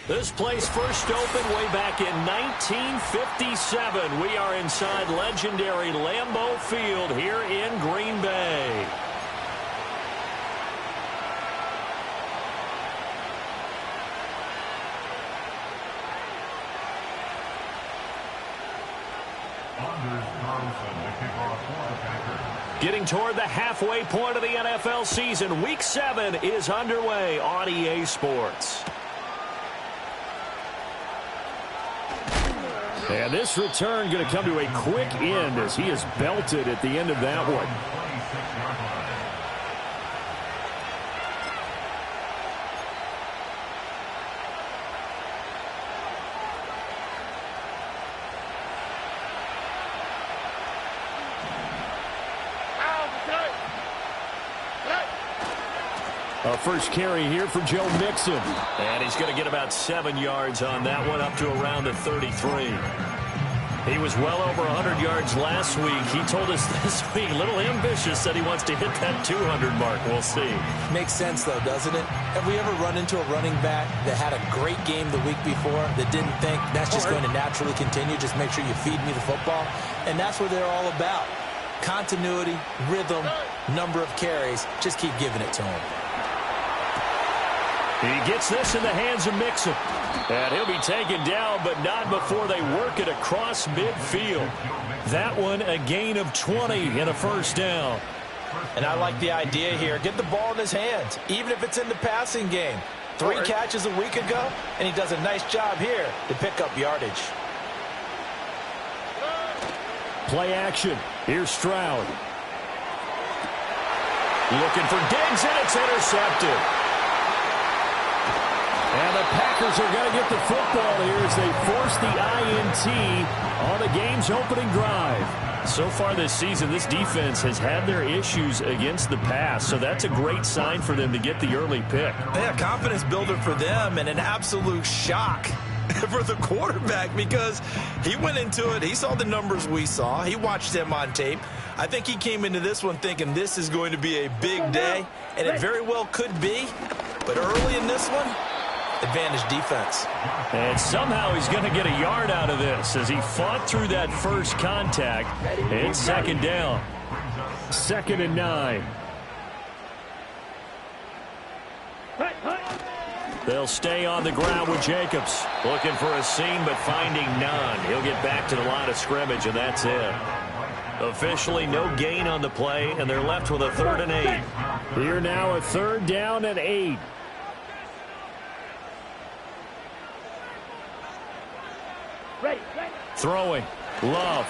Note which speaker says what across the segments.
Speaker 1: This place first opened way back in 1957. We are inside legendary Lambeau Field here in Green Bay. Getting toward the halfway point of the NFL season, Week 7 is underway on EA Sports. And this return going to come to a quick end as he is belted at the end of that one. A first carry here for Joe Mixon. And he's going to get about 7 yards on that one, up to around the 33. He was well over 100 yards last week. He told us this week, a little ambitious, said he wants to hit that 200 mark. We'll see.
Speaker 2: Makes sense, though, doesn't it? Have we ever run into a running back that had a great game the week before that didn't think that's just going to naturally continue? Just make sure you feed me the football. And that's what they're all about. Continuity, rhythm, number of carries. Just keep giving it to him.
Speaker 1: He gets this in the hands of Mixon. And he'll be taken down, but not before they work it across midfield. That one, a gain of 20 and a first down.
Speaker 2: And I like the idea here. Get the ball in his hands, even if it's in the passing game. 3 catches a week ago, and he does a nice job here to pick up yardage.
Speaker 1: Play action. Here's Stroud. Looking for Diggs, and it's intercepted. And the Packers are going to get the football here as they force the INT on the game's opening drive. So far this season, this defense has had their issues against the pass, so that's a great sign for them to get the early pick.
Speaker 2: Yeah, confidence builder for them and an absolute shock for the quarterback because he went into it. He saw the numbers we saw. He watched them on tape. I think he came into this one thinking this is going to be a big day, and it very well could be. But early in this one, advantage defense.
Speaker 1: And somehow he's going to get a yard out of this as he fought through that first contact. It's second down. 2nd and 9. They'll stay on the ground with Jacobs. Looking for a seam, but finding none. He'll get back to the line of scrimmage, and that's it. Officially no gain on the play, and they're left with a 3rd and 8. Here now, a 3rd down and 8. Throwing. Love.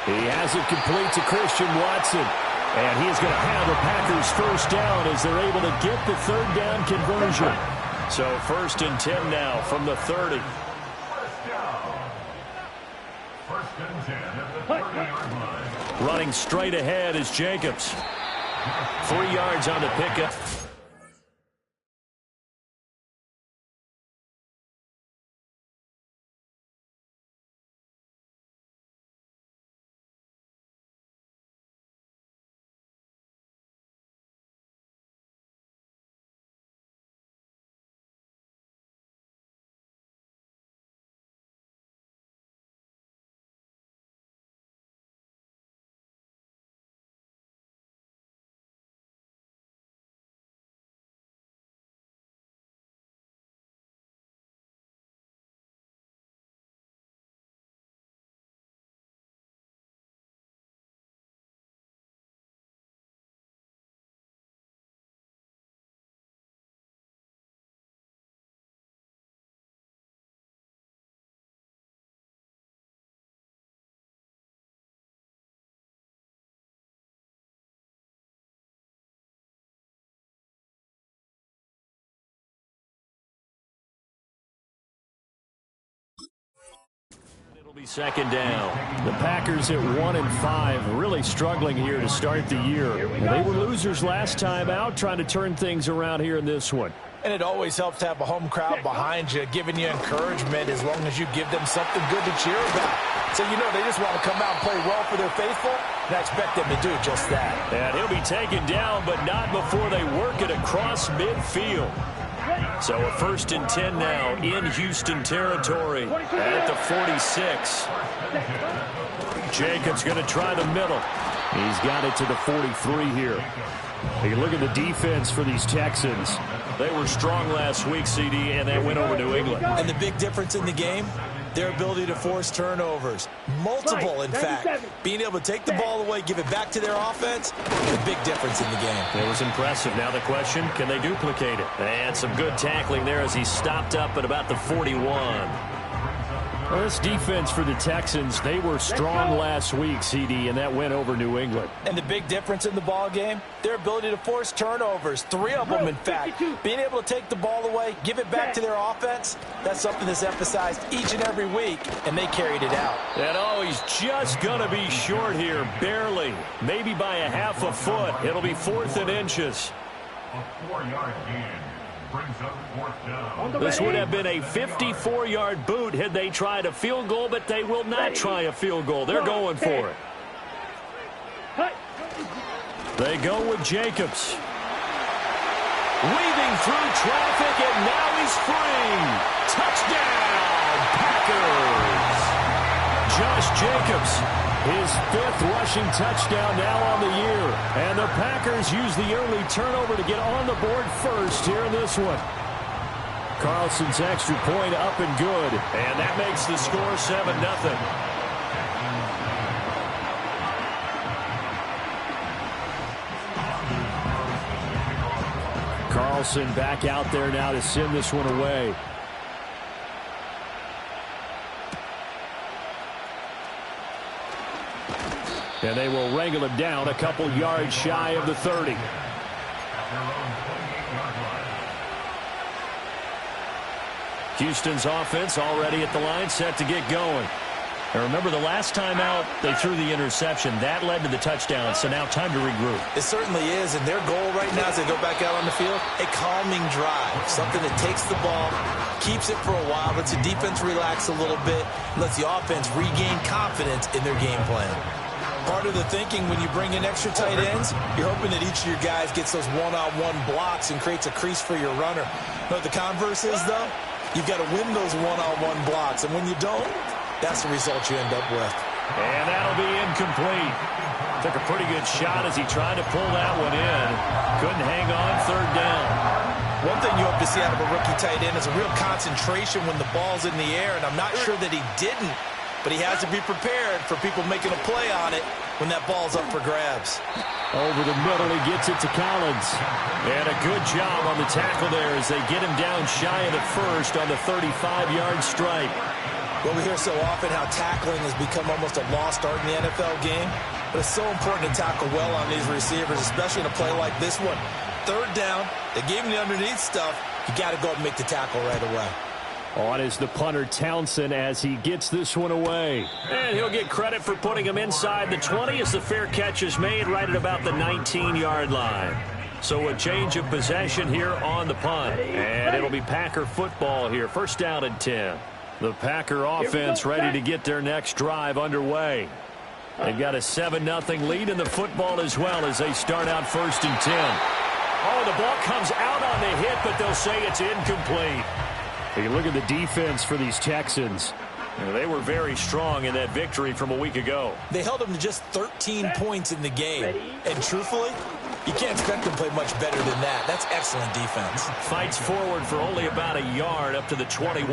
Speaker 1: He has it complete to Christian Watson. And he is going to have the Packers first down as they're able to get the 3rd down conversion. So 1st and 10 now from the 30. Running straight ahead is Jacobs. 3 yards on the pickup. Be 2nd down. The Packers at 1 and 5, really struggling here to start the year. They were losers last time out, trying to turn things around here in this one.
Speaker 2: And it always helps to have a home crowd behind you, giving you encouragement as long as you give them something good to cheer about. So you know they just want to come out and play well for their faithful, and I expect them to do just that.
Speaker 1: And he'll be taken down, but not before they work it across midfield. So a 1st and 10 now in Houston territory at the 46. Jacobs going to try the middle. He's got it to the 43 here. You look at the defense for these Texans. They were strong last week, CD, and that went over New England.
Speaker 2: And the big difference in the game, their ability to force turnovers. Multiple, in fact. Being able to take the ball away, give it back to their offense, the big difference in the game.
Speaker 1: It was impressive. Now the question, can they duplicate it? And some good tackling there as he stopped up at about the 41. Well, this defense for the Texans, they were strong last week, CD, and that went over New England.
Speaker 2: And the big difference in the ball game, their ability to force turnovers, 3 of them, in fact. Being able to take the ball away, give it back to their offense, that's something that's emphasized each and every week, and they carried it out.
Speaker 1: And oh, he's just going to be short here, barely. Maybe by a half a foot. It'll be 4th and inches.
Speaker 3: A 4-yard gain. Brings up 4th down.
Speaker 1: This would have been a 54-yard boot had they tried a field goal, but they will not try a field goal. They're going for it. They go with Jacobs. Weaving through traffic, and now he's free. Touchdown, Packers. Josh Jacobs, his 5th rushing touchdown now on the year. And the Packers use the early turnover to get on the board first here in this one. Carlson's extra point up and good. And that makes the score 7-0. Carlson back out there now to send this one away. And they will wrangle him down a couple yards shy of the 30. Houston's offense already at the line, set to get going. And remember, the last time out, they threw the interception. That led to the touchdown, so now time to regroup.
Speaker 2: It certainly is, and their goal right now as they go back out on the field, a calming drive. Something that takes the ball, keeps it for a while, lets the defense relax a little bit, lets the offense regain confidence in their game plan. Part of the thinking when you bring in extra tight ends, you're hoping that each of your guys gets those one-on-one blocks and creates a crease for your runner. But the converse is, though, you've got to win those one-on-one blocks. And when you don't, that's the result you end up with.
Speaker 1: And that'll be incomplete. Took a pretty good shot as he tried to pull that one in. Couldn't hang on, 3rd down.
Speaker 2: One thing you hope to see out of a rookie tight end is a real concentration when the ball's in the air, and I'm not sure that he didn't. But he has to be prepared for people making a play on it when that ball's up for grabs.
Speaker 1: Over the middle, he gets it to Collins. And a good job on the tackle there as they get him down shy of the 1st on the 35-yard stripe.
Speaker 2: Well, we hear so often how tackling has become almost a lost art in the NFL game. But it's so important to tackle well on these receivers, especially in a play like this one. 3rd down, they gave him the underneath stuff. You got to go and make the tackle right away.
Speaker 1: On is the punter, Townsend, as he gets this one away. And he'll get credit for putting him inside the 20 as the fair catch is made right at about the 19-yard line. So a change of possession here on the punt. And it'll be Packer football here. 1st down and 10. The Packer offense ready to get their next drive underway. They've got a 7-0 lead in the football as well as they start out 1st and 10. Oh, the ball comes out on the hit, but they'll say it's incomplete. You look at the defense for these Texans. They were very strong in that victory from a week ago.
Speaker 2: They held them to just 13 points in the game. And truthfully, you can't expect them to play much better than that. That's excellent defense.
Speaker 1: Fights forward for only about a yard up to the 21.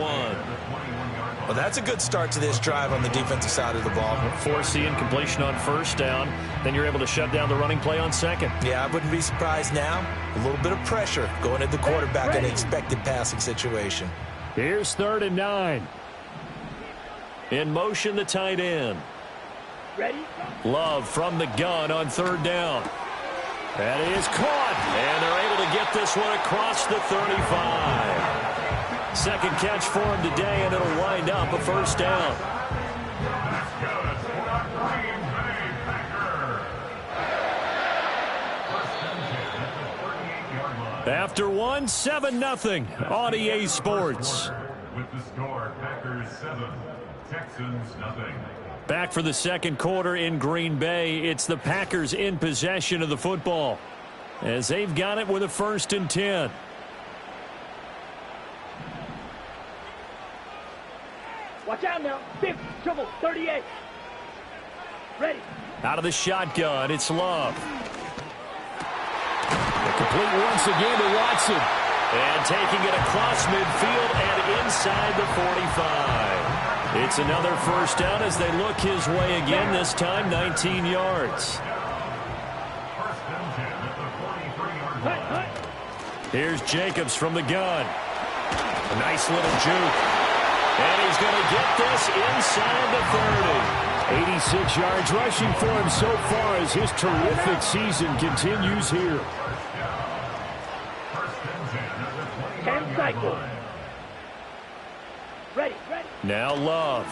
Speaker 2: Well, that's a good start to this drive on the defensive side of the ball.
Speaker 1: Force the incompletion on 1st down. Then you're able to shut down the running play on 2nd.
Speaker 2: Yeah, I wouldn't be surprised now. A little bit of pressure going at the quarterback in an expected passing situation.
Speaker 1: Here's 3rd and 9. In motion, the tight end.
Speaker 4: Ready?
Speaker 1: Love from the gun on 3rd down. That is caught. And they're able to get this one across the 35. 2nd catch for him today, and it'll wind up a 1st down. After one, 7-0 on EA Sports.
Speaker 3: With the score, Packers 7, Texans 0.
Speaker 1: Back for the 2nd quarter in Green Bay. It's the Packers in possession of the football as they've got it with a 1st and 10.
Speaker 4: Watch out now. 50, triple, 38. Ready.
Speaker 1: Out of the shotgun, it's Love. Complete once again to Watson. And taking it across midfield and inside the 45. It's another first down as they look his way again, this time 19 yards. Here's Jacobs from the gun. A nice little juke. And he's going to get this inside the 30. 86 yards rushing for him so far as his terrific season continues here.
Speaker 4: 10 cycles. Ready.
Speaker 1: Now Love.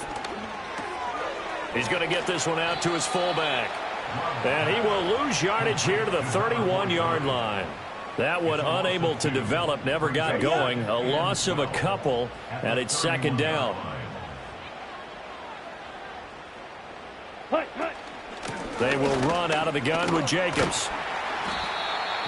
Speaker 1: He's going to get this one out to his fullback. And he will lose yardage here to the 31-yard line. That one unable to develop, never got going. A loss of a couple, and it's second down. They will run out of the gun with Jacobs.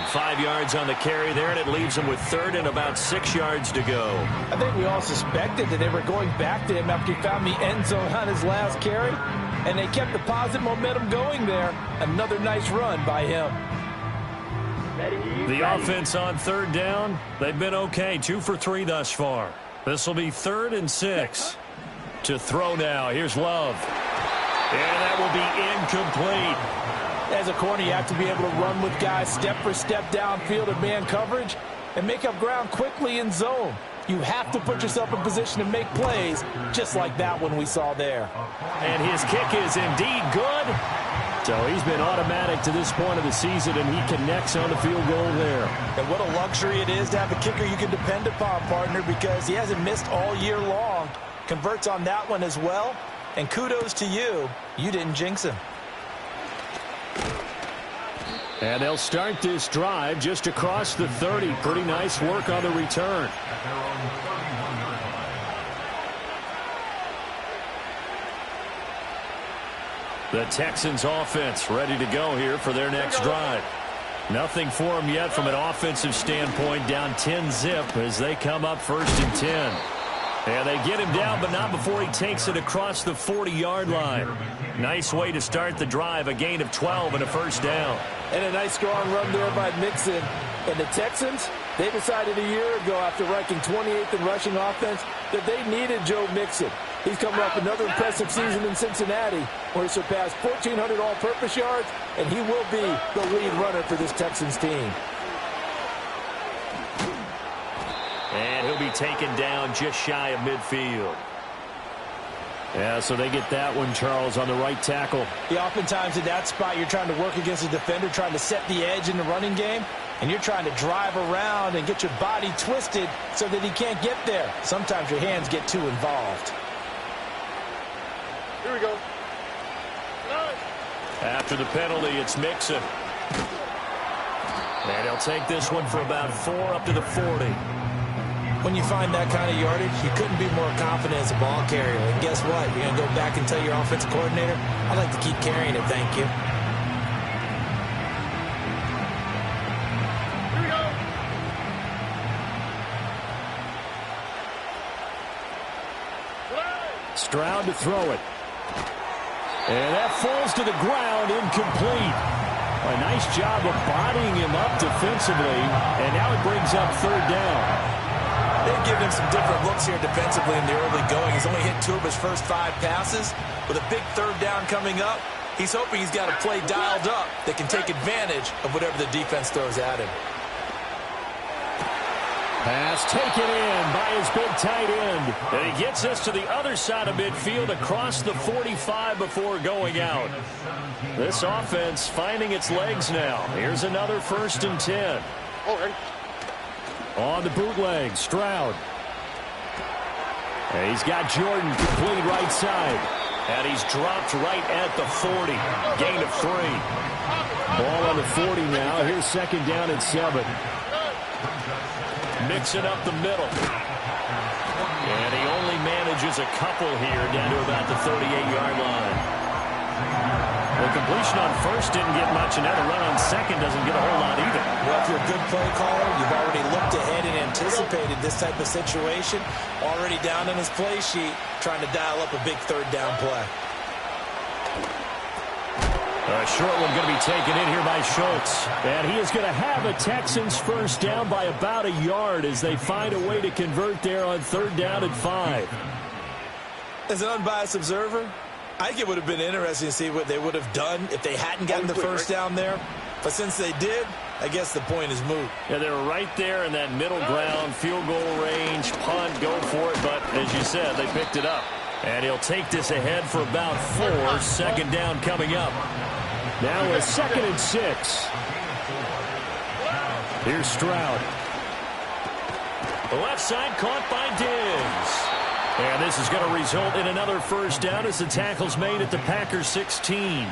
Speaker 1: 5 yards on the carry there, and it leaves him with third and about 6 yards to go.
Speaker 2: I think we all suspected that they were going back to him after he found the end zone on his last carry, and they kept the positive momentum going there. Another nice run by him.
Speaker 1: The offense on third down, they've been okay. 2 for 3 thus far. This will be 3rd and 6. To throw now, here's Love. And that will be incomplete.
Speaker 2: As a corner, you have to be able to run with guys step for step downfield in man coverage and make up ground quickly in zone. You have to put yourself in position to make plays, just like that one we saw there.
Speaker 1: And his kick is indeed good. So he's been automatic to this point of the season, and he connects on the field goal there.
Speaker 2: And what a luxury it is to have a kicker you can depend upon, partner, because he hasn't missed all year long. Converts on that one as well. And kudos to you. You didn't jinx him.
Speaker 1: And they'll start this drive just across the 30. Pretty nice work on the return. The Texans offense ready to go here for their next drive. Nothing for them yet from an offensive standpoint. Down 10-zip as they come up 1st and 10. And they get him down, but not before he takes it across the 40-yard line. Nice way to start the drive. A gain of 12 and a first down.
Speaker 2: And a nice strong run there by Mixon. And the Texans, they decided a year ago after ranking 28th in rushing offense that they needed Joe Mixon. He's coming off another impressive season in Cincinnati where he surpassed 1,400 all-purpose yards, and he will be the lead runner for this Texans team.
Speaker 1: And he'll be taken down just shy of midfield. Yeah, so they get that one, Charles, on the right tackle.
Speaker 2: Yeah, oftentimes in that spot, you're trying to work against a defender, trying to set the edge in the running game, and you're trying to drive around and get your body twisted so that he can't get there. Sometimes your hands get too involved.
Speaker 4: Here we go.
Speaker 1: After the penalty, it's Mixon. And he'll take this one for about 4 up to the 40.
Speaker 2: When you find that kind of yardage, you couldn't be more confident as a ball carrier. And guess what? You're going to go back and tell your offensive coordinator, I'd like to keep carrying it, thank you.
Speaker 4: Here we go.
Speaker 1: Stroud to throw it. And that falls to the ground, incomplete. A nice job of bodying him up defensively, and now it brings up 3rd down.
Speaker 2: They've given him some different looks here defensively in the early going. He's only hit 2 of his first 5 passes. With a big 3rd down coming up, he's hoping he's got a play dialed up that can take advantage of whatever the defense throws at him.
Speaker 1: Pass taken in by his big tight end. And he gets us to the other side of midfield across the 45 before going out. This offense finding its legs now. Here's another 1st and 10. On the bootleg, Stroud. And he's got Jordan complete right side. And he's dropped right at the 40. Gain of 3. Ball on the 40 now. Here's 2nd down and 7. Mixing up the middle. And he only manages a couple here down to about the 38-yard line. The completion on first didn't get much, and now the run on second doesn't get a whole lot either.
Speaker 2: Well, if you're a good play caller, you've already looked ahead and anticipated this type of situation. Already down in his play sheet, trying to dial up a big third down play.
Speaker 1: A short one going to be taken in here by Schultz. And he is going to have a Texans first down by about a yard as they find a way to convert there on third down and 5.
Speaker 2: As an unbiased observer, I think it would have been interesting to see what they would have done if they hadn't gotten the first down there. But since they did, I guess the point is moot.
Speaker 1: Yeah, they were right there in that middle ground, field goal range, punt, go for it. But as you said, they picked it up. And he'll take this ahead for about 4. Second down coming up. Now a 2nd and 6. Here's Stroud. The left side caught by Diggs. And this is going to result in another first down as the tackle's made at the Packers 16.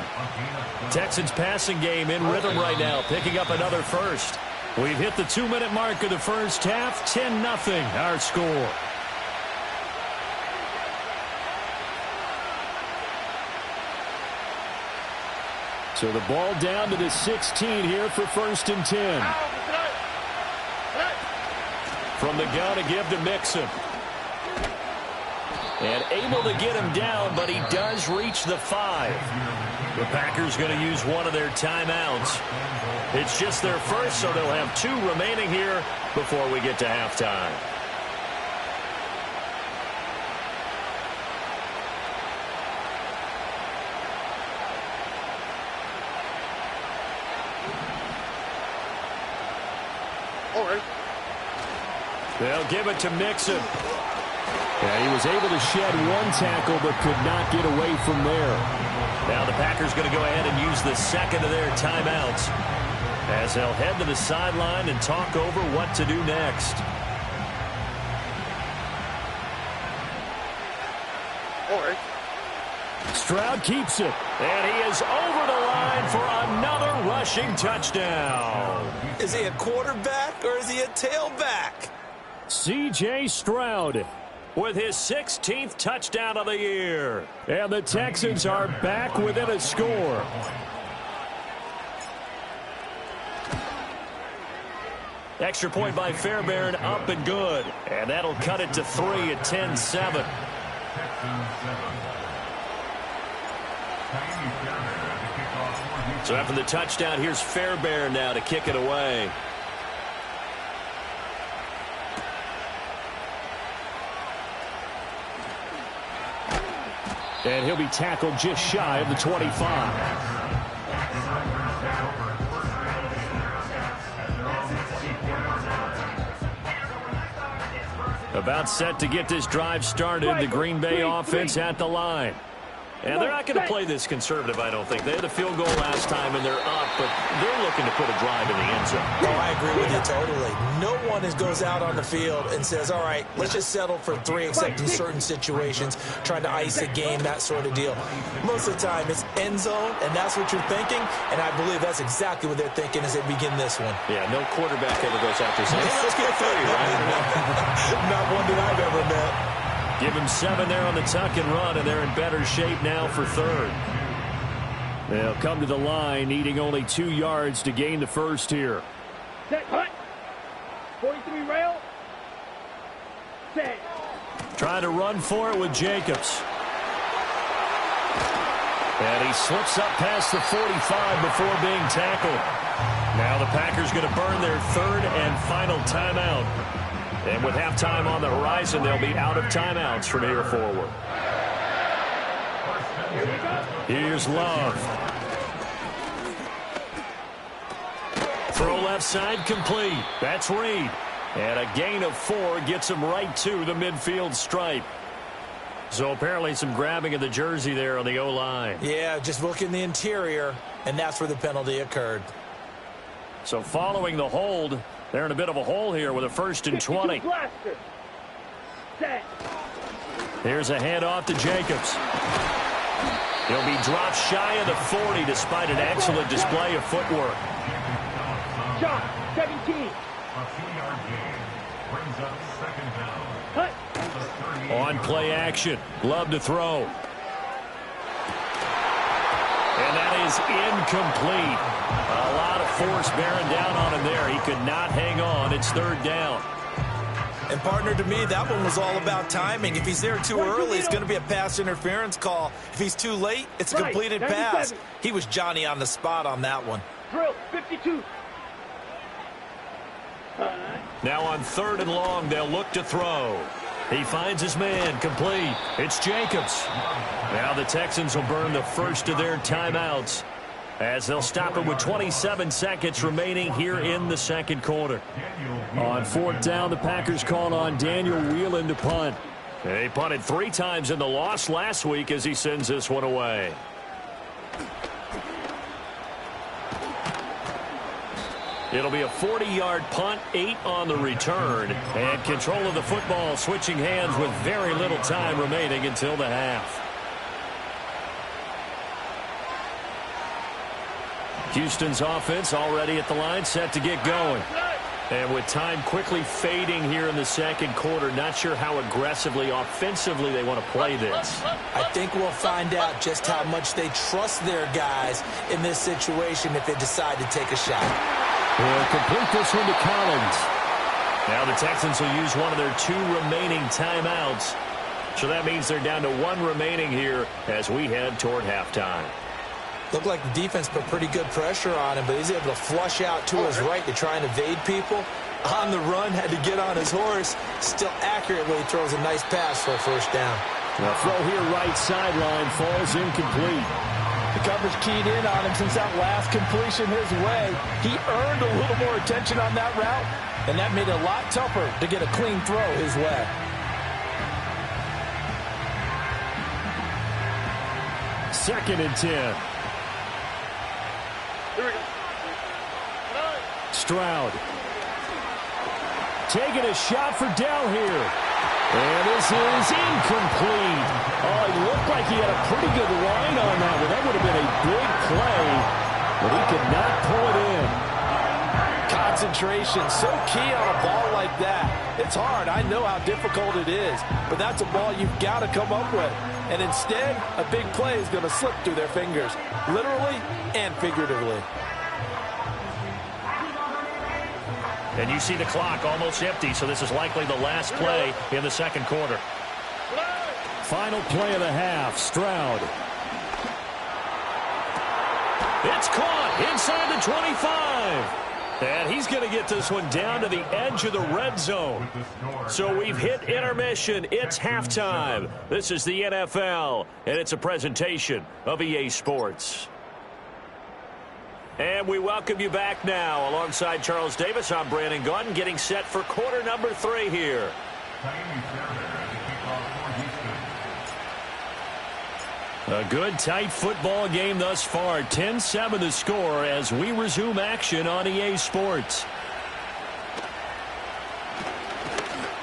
Speaker 1: Texans passing game in rhythm right now, picking up another first. We've hit the 2-minute mark of the first half, 10-0 our score. So the ball down to the 16 here for 1st and 10. From the gun to give to Mixon. And able to get him down, but he does reach the 5. The Packers going to use one of their timeouts. It's just their first, so they'll have 2 remaining here before we get to halftime. They'll give it to Mixon. Yeah, he was able to shed 1 tackle but could not get away from there. Now the Packers going to go ahead and use the second of their timeouts as they'll head to the sideline and talk over what to do next. Stroud keeps it, and he is over the line for another rushing touchdown.
Speaker 2: Is he a quarterback or is he a tailback?
Speaker 1: C.J. Stroud with his 16th touchdown of the year. And the Texans are back within a score. Extra point by Fairbairn, up and good. And that'll cut it to 3 at 10-7. So after the touchdown, here's Fairbairn now to kick it away. And he'll be tackled just shy of the 25. About set to get this drive started. The Green Bay offense at the line. And they're not going to play this conservative, I don't think. They had a field goal last time, and they're up, but they're looking to put a drive in the end zone.
Speaker 2: Oh, I agree with you totally. No one goes out on the field and says, all right, let's just settle for 3, except in certain situations, trying to ice the game, that sort of deal. Most of the time, it's end zone, and that's what you're thinking, and I believe that's exactly what they're thinking as they begin this one.
Speaker 1: Yeah, no quarterback ever goes out there saying, hey, let's get 3, right?
Speaker 2: Not one that I've ever met.
Speaker 1: Give him 7 there on the tuck and run, and they're in better shape now for 3rd. They'll come to the line, needing only 2 yards to gain the first here.
Speaker 4: Set, hut. 43 rail. Set.
Speaker 1: Trying to run for it with Jacobs. And he slips up past the 45 before being tackled. Now the Packers going to burn their 3rd and final timeout. And with halftime on the horizon, they'll be out of timeouts from here forward. Here's Love. Throw left side complete. That's Reed. And a gain of 4 gets him right to the midfield stripe. So apparently some grabbing of the jersey there on the O-line.
Speaker 2: Yeah, just look in the interior, and that's where the penalty occurred.
Speaker 1: So following the hold, they're in a bit of a hole here with a 1st and 20. Here's a handoff to Jacobs. He'll be dropped shy of the 40 despite an excellent display of footwork.
Speaker 4: Shot, 17.
Speaker 1: On play action. Love to throw. And that is incomplete. A lot of force bearing down on him there. He could not hang on. It's third down.
Speaker 2: And, partner, to me, that one was all about timing. If he's there too early, it's going to be a pass interference call. If he's too late, it's a completed pass. He was Johnny on the spot on that one.
Speaker 4: Drill, 52.
Speaker 1: Now on third and long, they'll look to throw. He finds his man, complete. It's Jacobs. Now the Texans will burn the first of their timeouts as they'll stop it with 27 seconds remaining here in the second quarter. On fourth down, the Packers call on Daniel Whelan to punt. They punted 3 times in the loss last week as he sends this one away. It'll be a 40-yard punt, 8 on the return, and control of the football switching hands with very little time remaining until the half. Houston's offense already at the line, set to get going. And with time quickly fading here in the second quarter, not sure how aggressively, offensively they want to play this.
Speaker 2: I think we'll find out just how much they trust their guys in this situation if they decide to take a shot.
Speaker 1: We'll complete this one to Collins. Now the Texans will use one of their 2 remaining timeouts. So that means they're down to 1 remaining here as we head toward halftime.
Speaker 2: Looked like the defense put pretty good pressure on him, but he's able to flush out to his right to try and evade people. On the run, had to get on his horse. Still accurately throws a nice pass for a first down.
Speaker 1: The throw here right sideline falls incomplete.
Speaker 5: The coverage keyed in on him since that last completion his way. He earned a little more attention on that route, and that made it a lot tougher to get a clean throw his way.
Speaker 1: Second and 10. Stroud. Taking a shot for Dell here. And this is incomplete. Oh, it looked like he had a pretty good line on that one. That would have been a big play, but he could not pull it in.
Speaker 5: Concentration, so key on a ball like that. It's hard. I know how difficult it is, but that's a ball you've got to come up with. And instead, a big play is going to slip through their fingers, literally and figuratively.
Speaker 1: And you see the clock almost empty, so this is likely the last play in the second quarter. Final play of the half, Stroud. It's caught inside the 25. And he's going to get this one down to the edge of the red zone. So we've hit intermission. It's halftime. This is the NFL, and it's a presentation of EA Sports. And we welcome you back now. Alongside Charles Davis, I'm Brandon Gaudin, getting set for quarter number 3 here. A good, tight football game thus far. 10-7 the score as we resume action on EA Sports.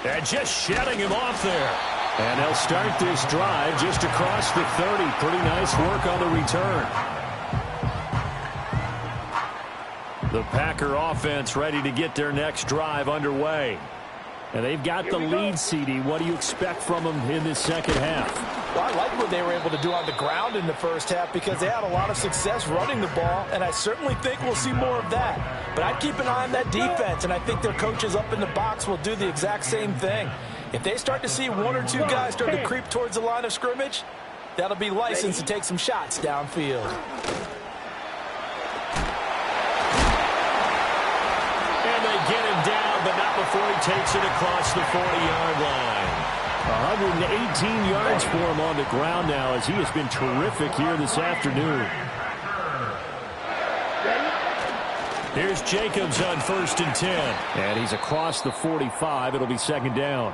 Speaker 1: And just shutting him off there. And they'll start this drive just across the 30. Pretty nice work on the return. The Packer offense ready to get their next drive underway. And they've got the lead, CD. What do you expect from them in this second half?
Speaker 5: Well, I like what they were able to do on the ground in the first half because they had a lot of success running the ball, and I certainly think we'll see more of that. But I'd keep an eye on that defense, and I think their coaches up in the box will do the exact same thing. If they start to see 1 or 2 guys start to creep towards the line of scrimmage, that'll be licensed to take some shots downfield.
Speaker 1: Get him down, but not before he takes it across the 40-yard line. 118 yards for him on the ground now as he has been terrific here this afternoon. Here's Jacobs on 1st and 10. And he's across the 45. It'll be second down.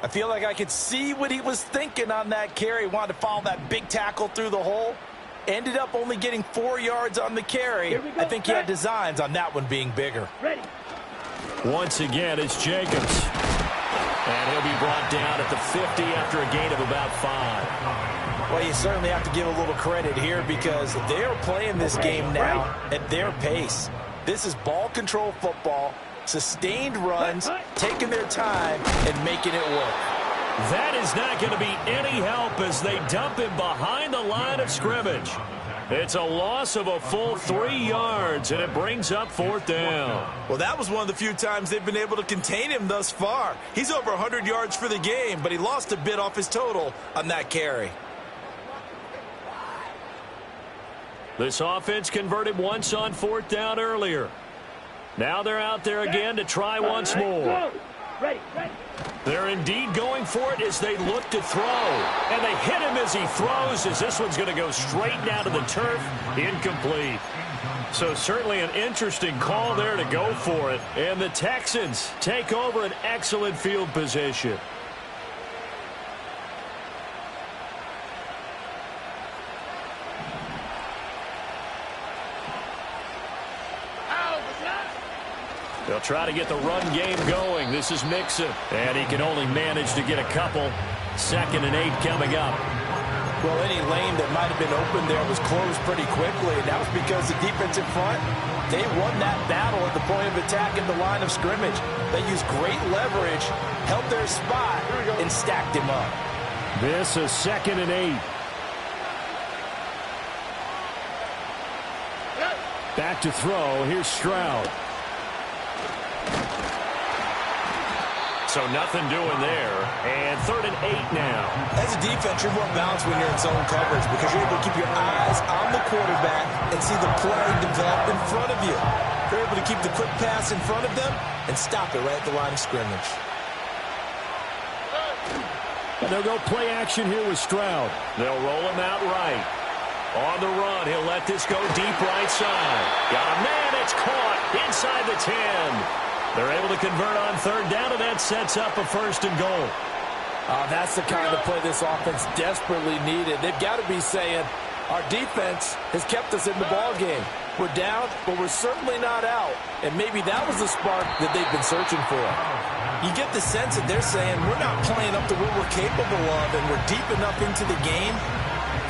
Speaker 5: I feel like I could see what he was thinking on that carry. He wanted to follow that big tackle through the hole. Ended up only getting 4 yards on the carry. I think he had designs on that one being bigger.
Speaker 4: Ready.
Speaker 1: Once again, it's Jacobs. And he'll be brought down at the 50 after a gain of about 5.
Speaker 5: Well, you certainly have to give a little credit here because they are playing this game now at their pace. This is ball control football, sustained runs, taking their time, and making it work.
Speaker 1: That is not going to be any help as they dump him behind the line of scrimmage. It's a loss of a full 3 yards, and it brings up 4th down.
Speaker 2: Well, that was one of the few times they've been able to contain him thus far. He's over 100 yards for the game, but he lost a bit off his total on that carry.
Speaker 1: This offense converted once on 4th down earlier. Now they're out there again to try once more.
Speaker 4: Ready.
Speaker 1: They're indeed going for it as they look to throw. And they hit him as he throws, as this one's going to go straight down to the turf. Incomplete. So certainly an interesting call there to go for it. And the Texans take over an excellent field position. They'll try to get the run game going. This is Mixon. And he can only manage to get a couple. 2nd and 8 coming up.
Speaker 5: Well, any lane that might have been open there was closed pretty quickly, and that was because the defense in front, they won that battle at the point of attack at the line of scrimmage. They used great leverage, held their spot, and stacked him up.
Speaker 1: This is 2nd and 8. Back to throw. Here's Stroud. So nothing doing there. And 3rd and 8 now.
Speaker 2: As a defense, you're more balanced when you're in zone coverage because you're able to keep your eyes on the quarterback and see the play develop in front of you. You're able to keep the quick pass in front of them and stop it right at the line of scrimmage.
Speaker 1: And they'll go play action here with Stroud. They'll roll him out right. On the run, he'll let this go deep right side. Got a man, it's caught inside the 10. They're able to convert on 3rd down, and that sets up a 1st and goal.
Speaker 5: That's the kind of play this offense desperately needed. They've got to be saying, our defense has kept us in the ball game. We're down, but we're certainly not out. And maybe that was the spark that they've been searching for.
Speaker 2: You get the sense that they're saying we're not playing up to what we're capable of, and we're deep enough into the game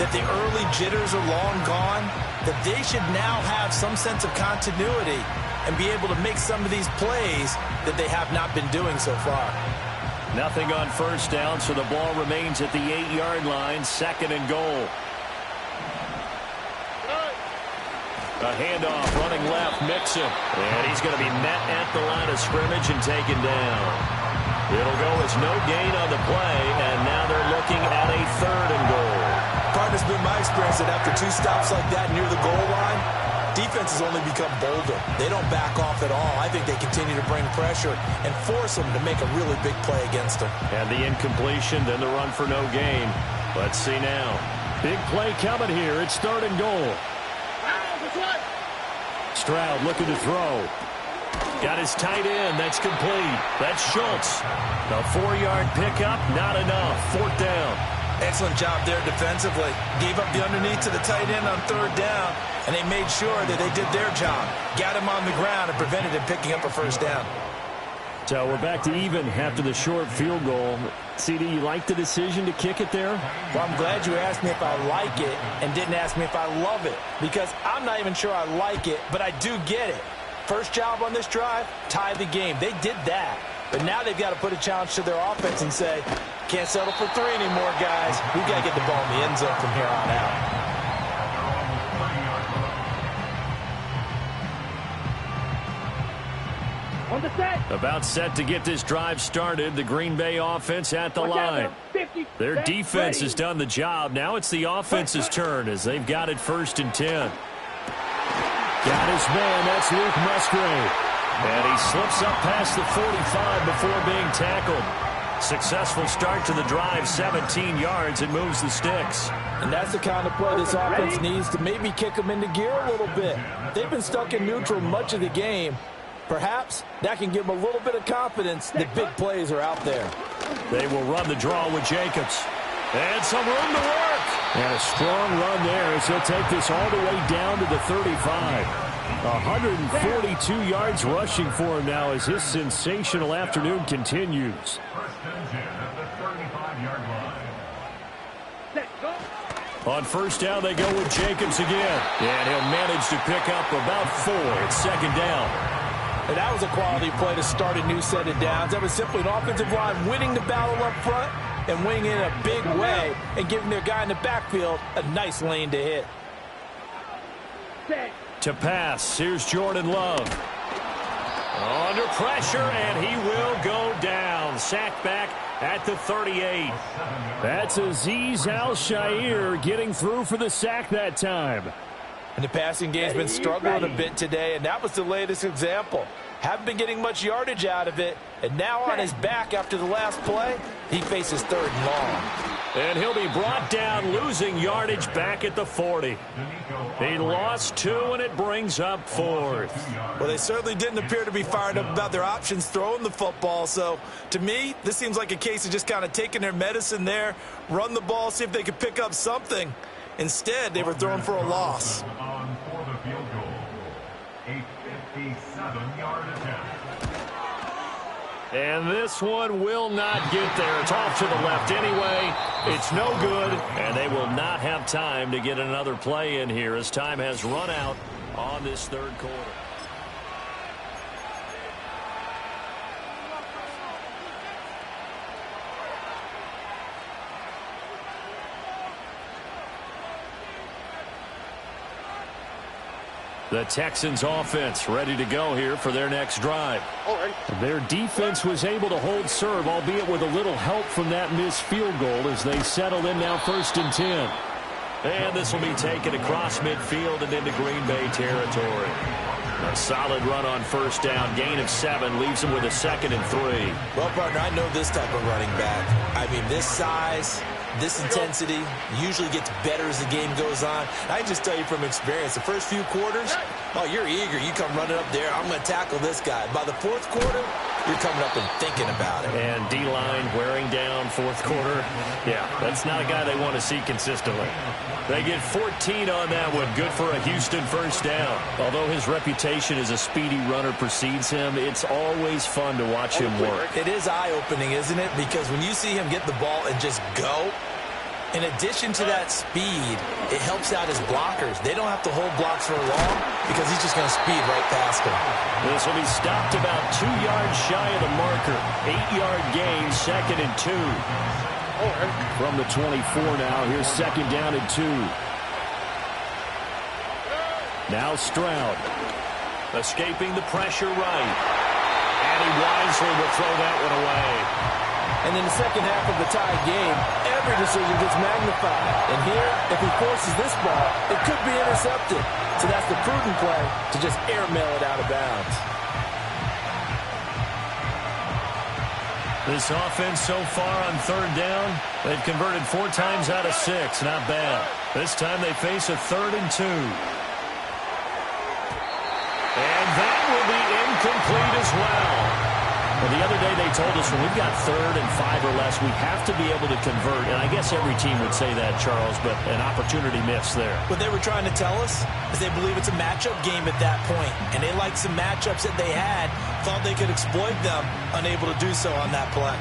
Speaker 2: that the early jitters are long gone, that they should now have some sense of continuity and be able to make some of these plays that they have not been doing so far.
Speaker 1: Nothing on 1st down, so the ball remains at the 8-yard line, 2nd and goal. A handoff, running left, Mixon. And he's going to be met at the line of scrimmage and taken down. It'll go as no gain on the play, and now they're looking at a 3rd and goal.
Speaker 2: Partner's been my experience that after 2 stops like that near the goal line, defense has only become bolder. They don't back off at all. I think they continue to bring pressure and force them to make a really big play against them.
Speaker 1: And the incompletion, then the run for no gain. Let's see now. Big play coming here. It's 3rd and goal. Stroud looking to throw. Got his tight end. That's complete. That's Schultz. A 4-yard pickup, not enough. 4th down.
Speaker 2: Excellent job there defensively. Gave up the underneath to the tight end on 3rd down, and they made sure that they did their job. Got him on the ground and prevented him picking up a 1st down.
Speaker 1: So we're back to even after the short field goal. CD, you like the decision to kick it there?
Speaker 5: Well, I'm glad you asked me if I like it and didn't ask me if I love it, because I'm not even sure I like it, but I do get it. First job on this drive, tie the game. They did that. But now they've got to put a challenge to their offense and say, can't settle for 3 anymore, guys. We've got to get the ball in the end zone from here on out.
Speaker 4: On the set.
Speaker 1: About set to get this drive started. The Green Bay offense at the line. Their defense has done the job. Now it's the offense's turn as they've got it 1st and 10. Got his man. That's Luke Musgrave. And he slips up past the 45 before being tackled. Successful start to the drive, 17 yards, and moves the sticks.
Speaker 5: And that's the kind of play this offense needs to maybe kick them into gear a little bit. They've been stuck in neutral much of the game. Perhaps that can give them a little bit of confidence that big plays are out there.
Speaker 1: They will run the draw with Jacobs. And some room to work. And a strong run there as he'll take this all the way down to the 35. 142 yards rushing for him now as his sensational afternoon continues. On 1st down, they go with Jacobs again. And he'll manage to pick up about 4. It's 2nd down.
Speaker 5: And that was a quality play to start a new set of downs. That was simply an offensive line winning the battle up front and wing in a big way and giving their guy in the backfield a nice lane to hit.
Speaker 1: To pass, here's Jordan Love. Under pressure, and he will go down. Sacked back at the 38. That's Azeez Al-Shaair getting through for the sack that time.
Speaker 5: And the passing game's been struggling a bit today, and that was the latest example. Haven't been getting much yardage out of it, and now on his back after the last play, he faces 3rd and long.
Speaker 1: And he'll be brought down, losing yardage back at the 40. He lost 2, and it brings up 4th.
Speaker 2: Well, they certainly didn't appear to be fired up about their options throwing the football. So, to me, this seems like a case of just kind of taking their medicine there, run the ball, see if they could pick up something. Instead, they were throwing for a loss.
Speaker 3: On for the field goal. A 57-yard attempt.
Speaker 1: And this one will not get there. It's off to the left anyway. It's no good, and they will not have time to get another play in here as time has run out on this 3rd quarter. The Texans offense ready to go here for their next drive. Their defense was able to hold serve, albeit with a little help from that missed field goal as they settle in now 1st and 10. And this will be taken across midfield and into Green Bay territory. A solid run on 1st down, gain of 7, leaves them with a 2nd and 3.
Speaker 2: Well, partner, I know this type of running back. I mean, this size, this intensity usually gets better as the game goes on. I can just tell you from experience, the first few quarters, oh, you're eager. You come running up there, I'm going to tackle this guy. By the 4th quarter, you're coming up and thinking about it.
Speaker 1: And D-line wearing down 4th quarter. Yeah, that's not a guy they want to see consistently. They get 14 on that one. Good for a Houston 1st down. Although his reputation as a speedy runner precedes him, it's always fun to watch him work.
Speaker 2: It is eye-opening, isn't it? Because when you see him get the ball and just go, in addition to that speed, it helps out his blockers. They don't have to hold blocks for long because he's just going to speed right past them.
Speaker 1: This will be stopped about 2 yards shy of the marker. 8-yard gain, 2nd and 2. From the 24 now, here's 2nd down and 2. Now Stroud. Escaping the pressure right. And he wisely will throw that one away.
Speaker 5: And in the second half of the tie game, every decision gets magnified. And here, if he forces this ball, it could be intercepted. So that's the prudent play to just airmail it out of bounds.
Speaker 1: This offense so far on 3rd down, they've converted 4 times out of 6. Not bad. This time they face a 3rd and 2. And that will be incomplete as well. Well, the other day they told us when we've got 3rd and 5 or less, we have to be able to convert. And I guess every team would say that, Charles, but an opportunity missed there.
Speaker 2: What they were trying to tell us is they believe it's a matchup game at that point. And they liked some matchups that they had, thought they could exploit them, unable to do so on that play.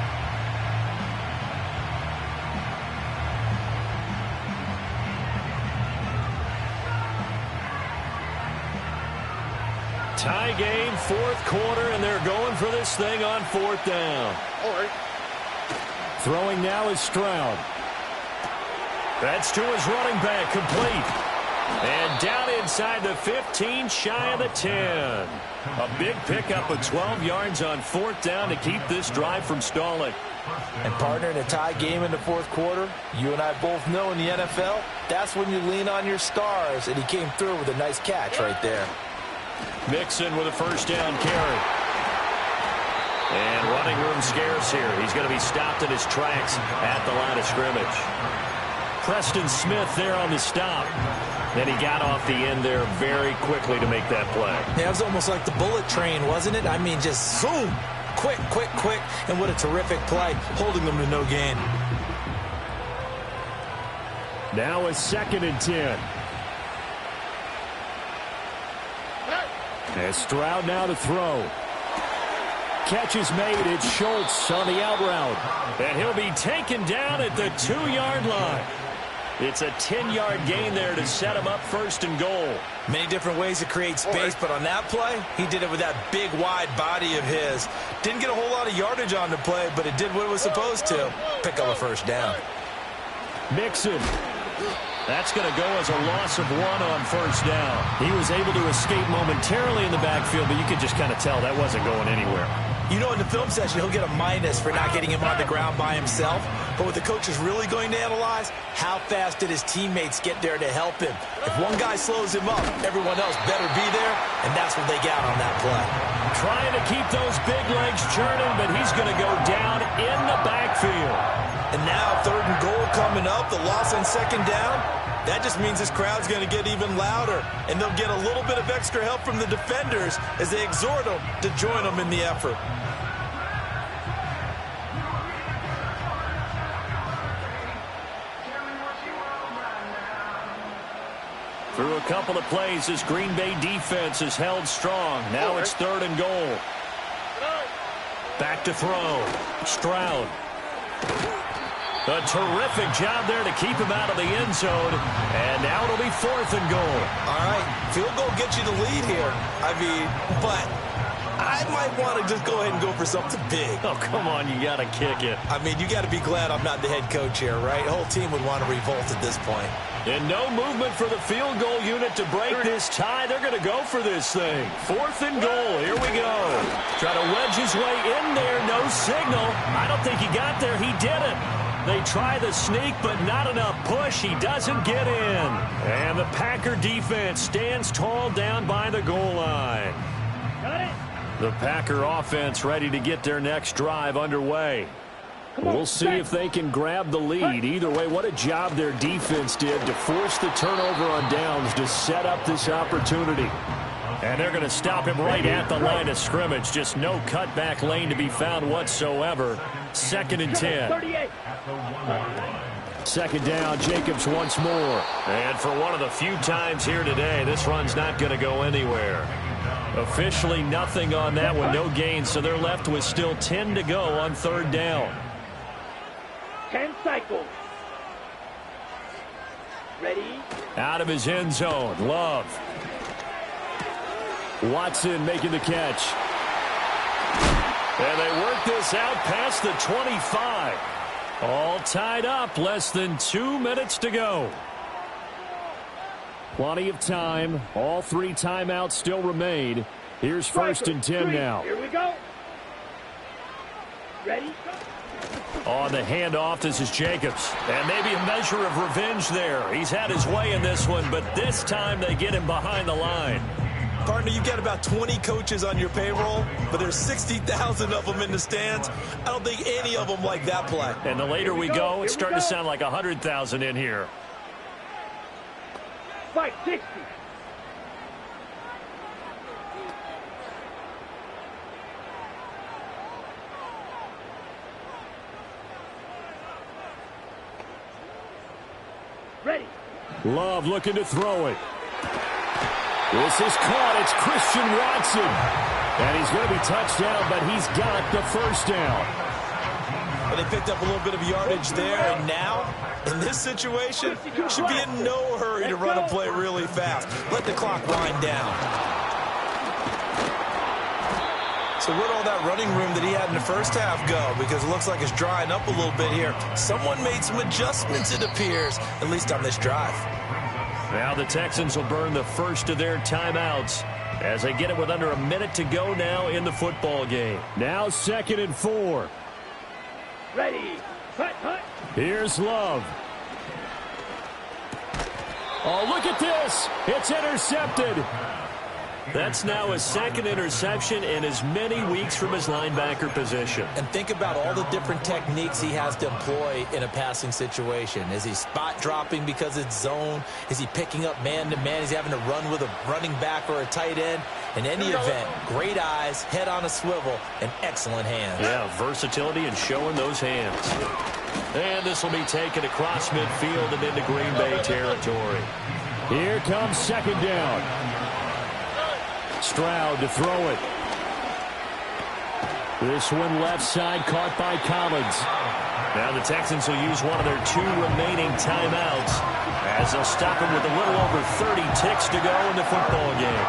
Speaker 1: Tie game, 4th quarter, and they're going for this thing on 4th down. Throwing now is Stroud. That's to his running back, complete. And down inside the 15, shy of the 10. A big pickup of 12 yards on 4th down to keep this drive from stalling.
Speaker 5: And partner, in a tie game in the 4th quarter, you and I both know in the NFL, that's when you lean on your stars. And he came through with a nice catch right there.
Speaker 1: Mixon with a 1st down carry. And running room scarce here. He's going to be stopped in his tracks at the line of scrimmage. Preston Smith there on the stop. And he got off the end there very quickly to make that play.
Speaker 2: Yeah, it was almost like the bullet train, wasn't it? I mean, just zoom. Quick, quick, quick. And what a terrific play, holding them to no gain.
Speaker 1: Now a 2nd and 10. As Stroud now to throw. Catch is made. It's Schultz on the out route. And he'll be taken down at the 2-yard line. It's a 10-yard gain there to set him up 1st and goal.
Speaker 2: Many different ways to create space, but on that play, he did it with that big, wide body of his. Didn't get a whole lot of yardage on the play, but it did what it was supposed to. Pick up a 1st down.
Speaker 1: Mixon. That's going to go as a loss of 1 on 1st down. He was able to escape momentarily in the backfield, but you could just kind of tell that wasn't going anywhere.
Speaker 2: You know, in the film session, he'll get a minus for not getting him on the ground by himself. But what the coach is really going to analyze, how fast did his teammates get there to help him? If one guy slows him up, everyone else better be there, and that's what they got on that play.
Speaker 1: Trying to keep those big legs churning, but he's going to go down in the backfield.
Speaker 2: And now 3rd and goal coming up, the loss on 2nd down. That just means this crowd's going to get even louder, and they'll get a little bit of extra help from the defenders as they exhort them to join them in the effort.
Speaker 1: Through a couple of plays, this Green Bay defense is held strong. Now it's 3rd and goal. Back to throw. Stroud. A terrific job there to keep him out of the end zone. And now it'll be 4th and goal.
Speaker 2: All right, field goal gets you the lead here. I mean, but I might want to just go ahead and go for something big.
Speaker 1: Oh, come on, you got to kick it.
Speaker 2: I mean, you got to be glad I'm not the head coach here, right? The whole team would want to revolt at this point.
Speaker 1: And no movement for the field goal unit to break this tie. They're going to go for this thing. 4th and goal. Here we go. Try to wedge his way in there. No signal. I don't think he got there. He didn't. They try the sneak, but not enough push. He doesn't get in. And the Packer defense stands tall down by the goal line.
Speaker 4: Got it.
Speaker 1: The Packer offense ready to get their next drive underway. We'll see if they can grab the lead. Either way, what a job their defense did to force the turnover on downs to set up this opportunity. And they're going to stop him right at the line of scrimmage. Just no cutback lane to be found whatsoever. 2nd and 10.
Speaker 4: 38.
Speaker 1: 2nd down, Jacobs once more. And for one of the few times here today, this run's not going to go anywhere. Officially nothing on that one, no gain, so they're left with still 10 to go on 3rd down.
Speaker 4: 10 cycles. Ready?
Speaker 1: Out of his end zone, Love. Watson making the catch. And they work this out past the 25. All tied up, less than 2 minutes to go. Plenty of time. All 3 timeouts still remain. Here's 1st and 10 now.
Speaker 4: Here we go. Ready?
Speaker 1: On the handoff, this is Jacobs. And maybe a measure of revenge there. He's had his way in this one, but this time they get him behind the line.
Speaker 2: Partner, you've got about 20 coaches on your payroll, but there's 60,000 of them in the stands. I don't think any of them like that play.
Speaker 1: And the later we go, it's starting to sound like 100,000 in here.
Speaker 4: 560. Ready.
Speaker 1: Love looking to throw it. This is caught. It's Christian Watson. And he's going to be touched down, but he's got the 1st down.
Speaker 2: Well, they picked up a little bit of yardage there, and now, in this situation, should be in no hurry to run a play really fast. Let the clock wind down. So where'd all that running room that he had in the first half go? Because it looks like it's drying up a little bit here. Someone made some adjustments, it appears, at least on this drive.
Speaker 1: Now the Texans will burn the first of their timeouts as they get it with under a minute to go now in the football game. Now 2nd and 4.
Speaker 4: Ready. Cut, cut.
Speaker 1: Here's Love. Oh, look at this. It's intercepted. That's now his 2nd interception in as many weeks from his linebacker position.
Speaker 2: And think about all the different techniques he has to employ in a passing situation. Is he spot dropping because it's zone? Is he picking up man-to-man? Is he having to run with a running back or a tight end? In any event, great eyes, head on a swivel, and excellent hands.
Speaker 1: Yeah, versatility and showing those hands. And this will be taken across midfield and into Green Bay territory. Here comes 2nd down. Stroud to throw it. This one left side caught by Collins. Now the Texans will use one of their 2 remaining timeouts as they'll stop him with a little over 30 ticks to go in the football game.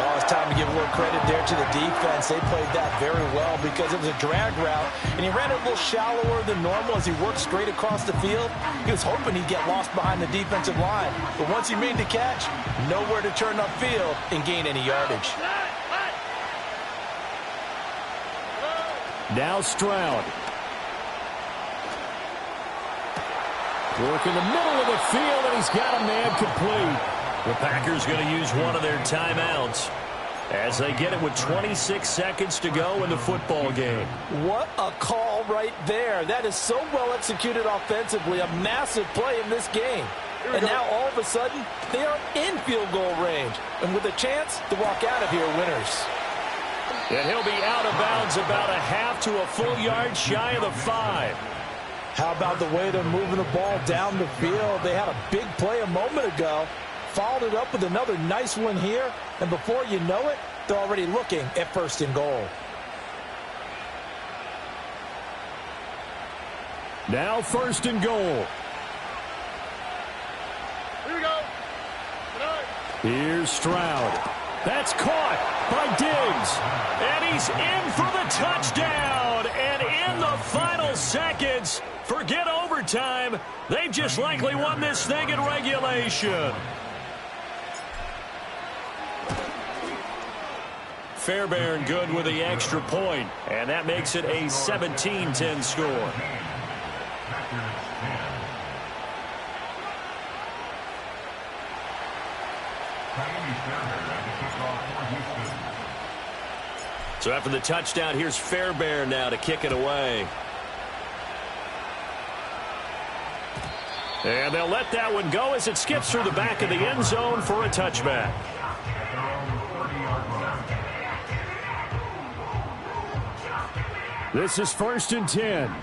Speaker 5: Oh, it's time to give a little credit there to the defense. They played that very well because it was a drag route, and he ran it a little shallower than normal as he worked straight across the field. He was hoping he'd get lost behind the defensive line, but once he made the catch, nowhere to turn upfield and gain any yardage.
Speaker 1: Now Stroud. Work in the middle of the field, and he's got a man complete. The Packers going to use one of their timeouts as they get it with 26 seconds to go in the football game.
Speaker 5: What a call right there. That is so well executed offensively. A massive play in this game. And now all of a sudden, they are in field goal range and with a chance to walk out of here winners.
Speaker 1: And he'll be out of bounds about a half to a full yard shy of the 5.
Speaker 5: How about the way they're moving the ball down the field? They had a big play a moment ago, followed it up with another nice one here, and before you know it, they're already looking at 1st and goal.
Speaker 1: Now 1st and goal.
Speaker 4: Here we go.
Speaker 1: Here's Stroud. That's caught by Diggs. And he's in for the touchdown. And in the final seconds, forget overtime. They've just likely won this thing in regulation. Fairbairn good with the extra point, and that makes it a 17-10 score. So after the touchdown, here's Fairbairn now to kick it away. And they'll let that one go as it skips through the back of the end zone for a touchback. This is 1st and 10.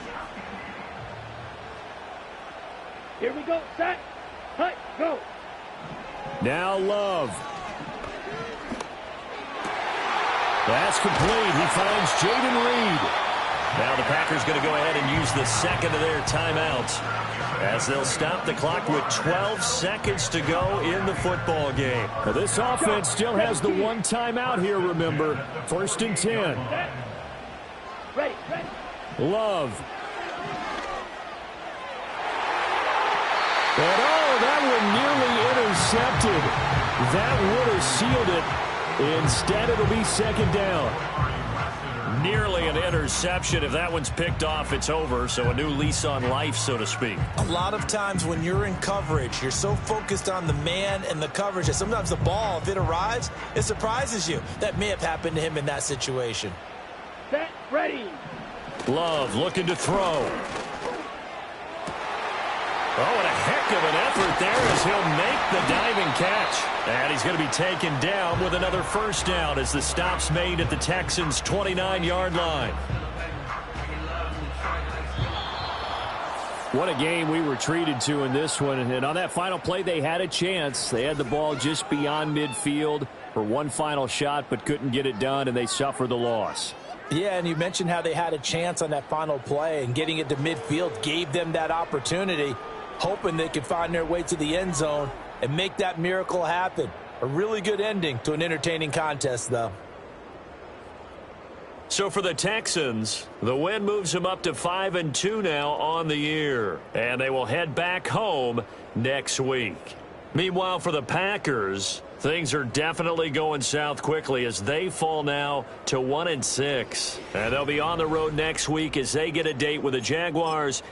Speaker 4: Here we go. Set. Hut. Go.
Speaker 1: Now Love. That's complete. He finds Jaden Reed. Now the Packers going to go ahead and use the second of their timeouts as they'll stop the clock with 12 seconds to go in the football game. Now this offense still has the 1 timeout here, remember. 1st and 10.
Speaker 4: Ready.
Speaker 1: Love. And that one nearly intercepted. That would have sealed it. Instead, it'll be 2nd down. Nearly an interception. If that one's picked off, it's over. So a new lease on life, so to speak.
Speaker 2: A lot of times when you're in coverage, you're so focused on the man and the coverage that sometimes the ball, if it arrives, it surprises you. That may have happened to him in that situation.
Speaker 4: Set. Ready.
Speaker 1: Love looking to throw. Oh, and a heck of an effort there as he'll make the diving catch. And he's going to be taken down with another 1st down as the stop's made at the Texans' 29-yard line. What a game we were treated to in this one. And on that final play, they had a chance. They had the ball just beyond midfield for one final shot, but couldn't get it done, and they suffered the loss.
Speaker 5: Yeah, and you mentioned how they had a chance on that final play, and getting it to midfield gave them that opportunity, hoping they could find their way to the end zone and make that miracle happen. A really good ending to an entertaining contest, though.
Speaker 1: So for the Texans, the win moves them up to 5-2 now on the year, and they will head back home next week. Meanwhile, for the Packers, things are definitely going south quickly as they fall now to 1-6. And they'll be on the road next week as they get a date with the Jaguars.